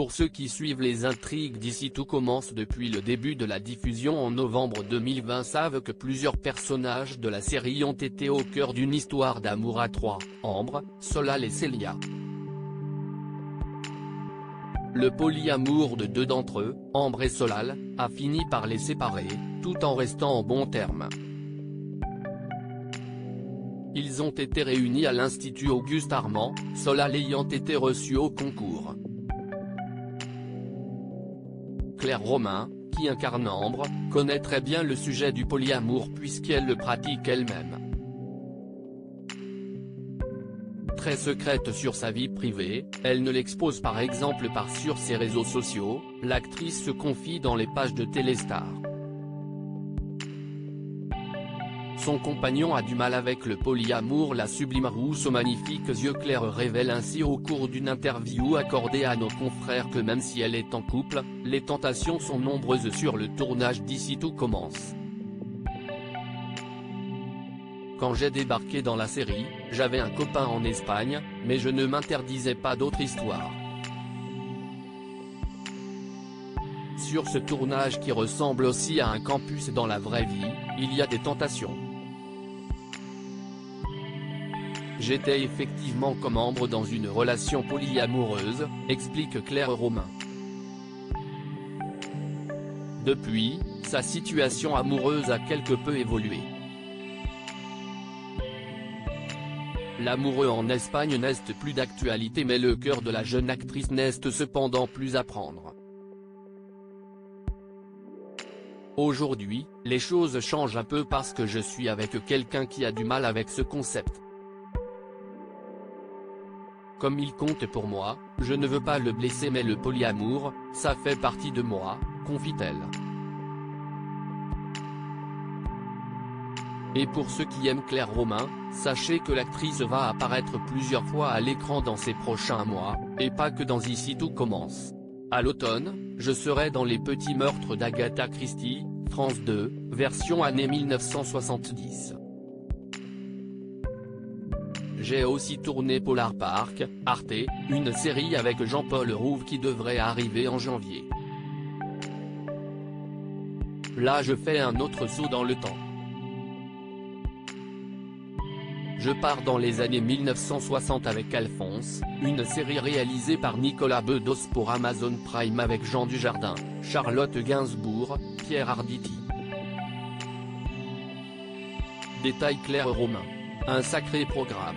Pour ceux qui suivent les intrigues d'Ici Tout Commence depuis le début de la diffusion en novembre 2020 savent que plusieurs personnages de la série ont été au cœur d'une histoire d'amour à trois, Ambre, Solal et Célia. Le polyamour de deux d'entre eux, Ambre et Solal, a fini par les séparer, tout en restant en bons termes. Ils ont été réunis à l'Institut Auguste Armand, Solal ayant été reçu au concours. Claire Romain, qui incarne Ambre, connaît très bien le sujet du polyamour puisqu'elle le pratique elle-même. Très secrète sur sa vie privée, elle ne l'expose par exemple pas sur ses réseaux sociaux, l'actrice se confie dans les pages de Téléstar. Son compagnon a du mal avec le polyamour. La sublime rousse aux magnifiques yeux clairs révèle ainsi au cours d'une interview accordée à nos confrères que même si elle est en couple, les tentations sont nombreuses sur le tournage d'Ici Tout Commence. Quand j'ai débarqué dans la série, j'avais un copain en Espagne, mais je ne m'interdisais pas d'autres histoires. Sur ce tournage qui ressemble aussi à un campus dans la vraie vie, il y a des tentations. J'étais effectivement comme Ambre dans une relation polyamoureuse, explique Claire Romain. Depuis, sa situation amoureuse a quelque peu évolué. L'amoureux en Espagne n'est plus d'actualité mais le cœur de la jeune actrice n'est cependant plus à prendre. Aujourd'hui, les choses changent un peu parce que je suis avec quelqu'un qui a du mal avec ce concept. Comme il compte pour moi, je ne veux pas le blesser mais le polyamour, ça fait partie de moi, confie-t-elle. Et pour ceux qui aiment Claire Romain, sachez que l'actrice va apparaître plusieurs fois à l'écran dans ces prochains mois, et pas que dans Ici Tout Commence. À l'automne, je serai dans Les Petits Meurtres d'Agatha Christie, France 2, version année 1970. J'ai aussi tourné Polar Park, Arte, une série avec Jean-Paul Rouve qui devrait arriver en janvier. Là je fais un autre saut dans le temps. Je pars dans les années 1960 avec Alphonse, une série réalisée par Nicolas Bedos pour Amazon Prime avec Jean Dujardin, Charlotte Gainsbourg, Pierre Arditi. Détail Claire Romain. Un sacré programme.